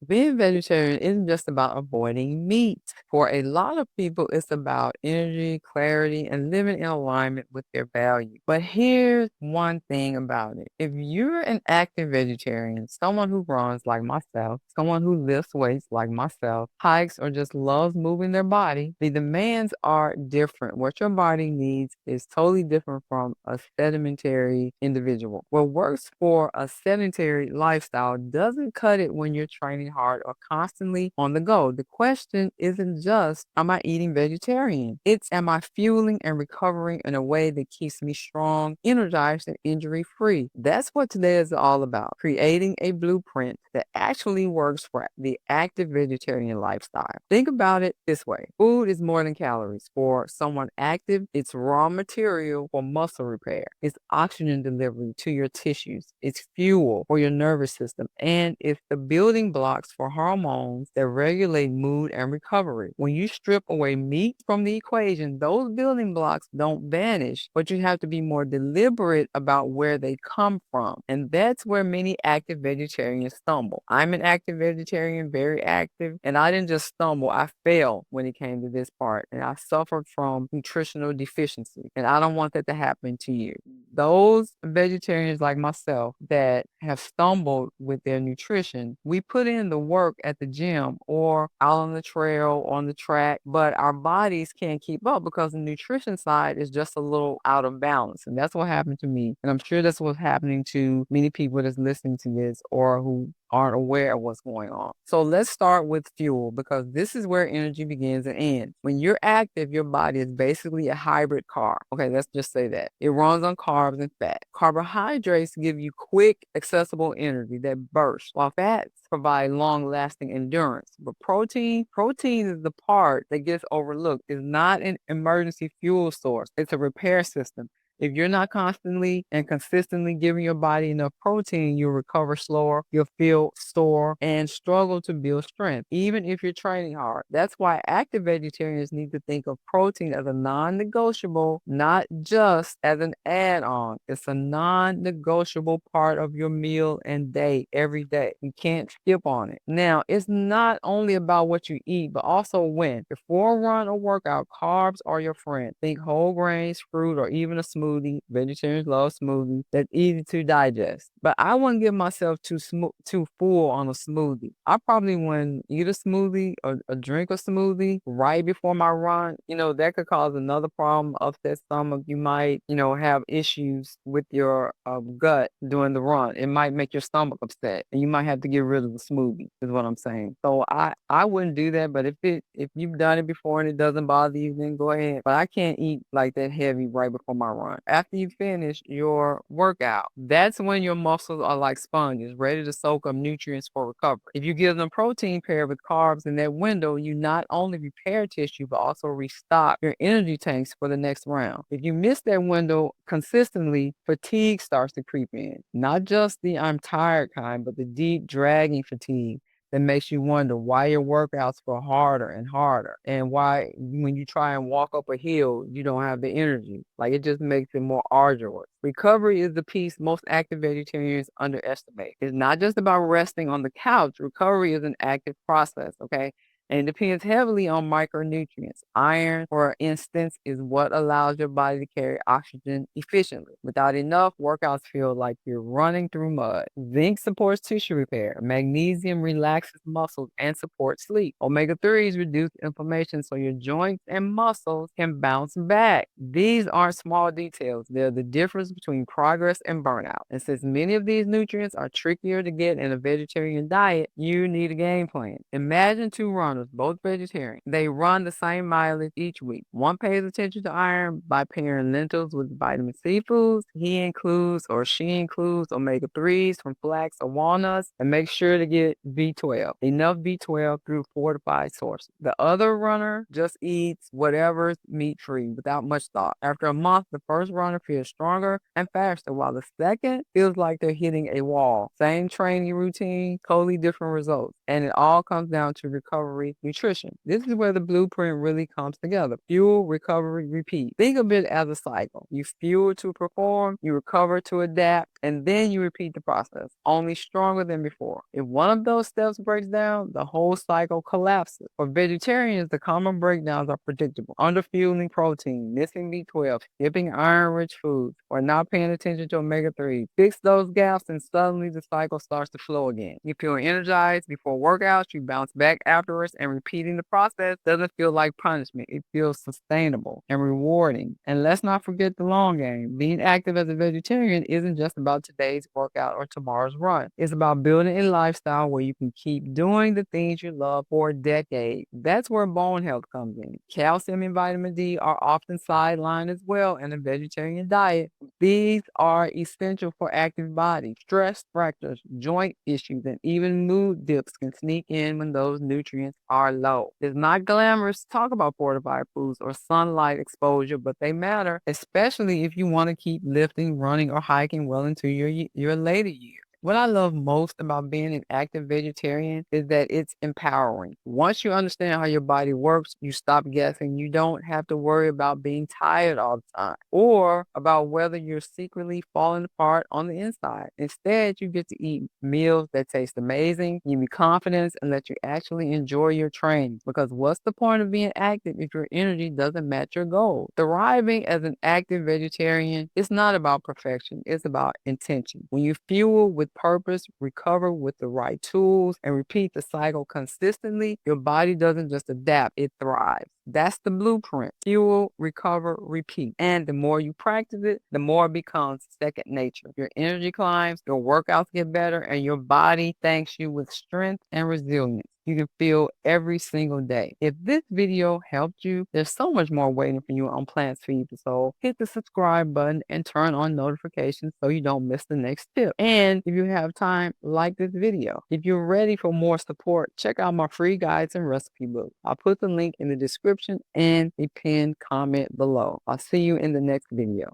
Being vegetarian isn't just about avoiding meat. For a lot of people, it's about energy, clarity, and living in alignment with their values. But here's one thing about it. If you're an active vegetarian, someone who runs like myself, someone who lifts weights like myself, hikes, or just loves moving their body, the demands are different. What your body needs is totally different from a sedentary individual. What works for a sedentary lifestyle doesn't cut it when you're training hard or constantly on the go. The question isn't just, am I eating vegetarian? It's, am I fueling and recovering in a way that keeps me strong, energized, and injury free? That's what today is all about, creating a blueprint that actually works for the active vegetarian lifestyle. Think about it this way. Food is more than calories. For someone active, it's raw material for muscle repair. It's oxygen delivery to your tissues. It's fuel for your nervous system. And it's the building blocks for hormones that regulate mood and recovery. When you strip away meat from the equation, those building blocks don't vanish, but you have to be more deliberate about where they come from. And that's where many active vegetarians stumble. I'm an active vegetarian, very active, and I didn't just stumble, I fell when it came to this part. And I suffered from nutritional deficiency. And I don't want that to happen to you. Those vegetarians like myself that have stumbled with their nutrition, we put in the work at the gym or out on the trail, on the track, but our bodies can't keep up because the nutrition side is just a little out of balance. And that's what happened to me. And I'm sure that's what's happening to many people that's listening to this or who aren't aware of what's going on. So let's start with fuel because this is where energy begins and ends. When you're active, your body is basically a hybrid car. Okay, let's just say that. It runs on carbs and fat. Carbohydrates give you quick, accessible energy that bursts, while fats provide long-lasting endurance. But protein is the part that gets overlooked. It's not an emergency fuel source. It's a repair system. If you're not constantly and consistently giving your body enough protein, you'll recover slower, you'll feel sore, and struggle to build strength, even if you're training hard. That's why active vegetarians need to think of protein as a non negotiable, not just as an add on. It's a non negotiable part of your meal and day every day. You can't skip on it. Now, it's not only about what you eat, but also when. Before a run or workout, carbs are your friend. Think whole grains, fruit, or even a smoothie. Vegetarians love smoothies. That's easy to digest. But I wouldn't give myself too full on a smoothie. I probably wouldn't eat a smoothie or drink a smoothie right before my run. That could cause another problem, upset stomach. You might, have issues with your gut during the run. It might make your stomach upset, and you might have to get rid of the smoothie. Is what I'm saying. So I wouldn't do that. But if you've done it before and it doesn't bother you, then go ahead. But I can't eat like that heavy right before my run. After you finish your workout, that's when your muscles are like sponges, ready to soak up nutrients for recovery. If you give them protein paired with carbs in that window, you not only repair tissue, but also restock your energy tanks for the next round. If you miss that window consistently, fatigue starts to creep in. Not just the I'm tired kind, but the deep dragging fatigue that makes you wonder why your workouts feel harder and harder and why when you try and walk up a hill, you don't have the energy. Like it just makes it more arduous. Recovery is the piece most active vegetarians underestimate. It's not just about resting on the couch. Recovery is an active process, okay? And it depends heavily on micronutrients. Iron, for instance, is what allows your body to carry oxygen efficiently. Without enough, workouts feel like you're running through mud. Zinc supports tissue repair. Magnesium relaxes muscles and supports sleep. Omega-3s reduce inflammation so your joints and muscles can bounce back. These aren't small details. They're the difference between progress and burnout. And since many of these nutrients are trickier to get in a vegetarian diet, you need a game plan. Imagine two runners, both vegetarian. They run the same mileage each week. One pays attention to iron by pairing lentils with vitamin C foods. He includes or she includes omega-3s from flax or walnuts and makes sure to get B12, enough B12 through fortified sources. The other runner just eats whatever's meat-free without much thought. After a month, the first runner feels stronger and faster, while the second feels like they're hitting a wall. Same training routine, totally different results. And it all comes down to recovery recovery, nutrition. This is where the blueprint really comes together. Fuel, recovery, repeat. Think of it as a cycle. You fuel to perform, you recover to adapt, and then you repeat the process, only stronger than before. If one of those steps breaks down, the whole cycle collapses. For vegetarians, the common breakdowns are predictable. Underfueling protein, missing B12, skipping iron-rich foods, or not paying attention to omega-3. Fix those gaps and suddenly the cycle starts to flow again. You feel energized before workouts, you bounce back afterwards, and repeating the process doesn't feel like punishment. It feels sustainable and rewarding. And let's not forget the long game. Being active as a vegetarian isn't just about today's workout or tomorrow's run. It's about building a lifestyle where you can keep doing the things you love for a decade. That's where bone health comes in. Calcium and vitamin D are often sidelined as well in a vegetarian diet. These are essential for active bodies. Stress, fractures, joint issues, and even mood dips can sneak in when those nutrients are low. It's not glamorous to talk about fortified foods or sunlight exposure, but they matter, especially if you want to keep lifting, running, or hiking well into your later years. What I love most about being an active vegetarian is that it's empowering. Once you understand how your body works, you stop guessing. You don't have to worry about being tired all the time or about whether you're secretly falling apart on the inside. Instead, you get to eat meals that taste amazing, give you confidence, and let you actually enjoy your training. Because what's the point of being active if your energy doesn't match your goals? Thriving as an active vegetarian is not about perfection, it's about intention. When you fuel with purpose, recover with the right tools, and repeat the cycle consistently, your body doesn't just adapt, it thrives. That's the blueprint. Fuel, recover, repeat. And the more you practice it, the more it becomes second nature. Your energy climbs, your workouts get better, and your body thanks you with strength and resilience you can feel every single day. If this video helped you, there's so much more waiting for you on Plants Feed the Soul. Hit the subscribe button and turn on notifications so you don't miss the next tip. And if you have time, like this video. If you're ready for more support, check out my free guides and recipe book. I'll put the link in the description and a pinned comment below. I'll see you in the next video.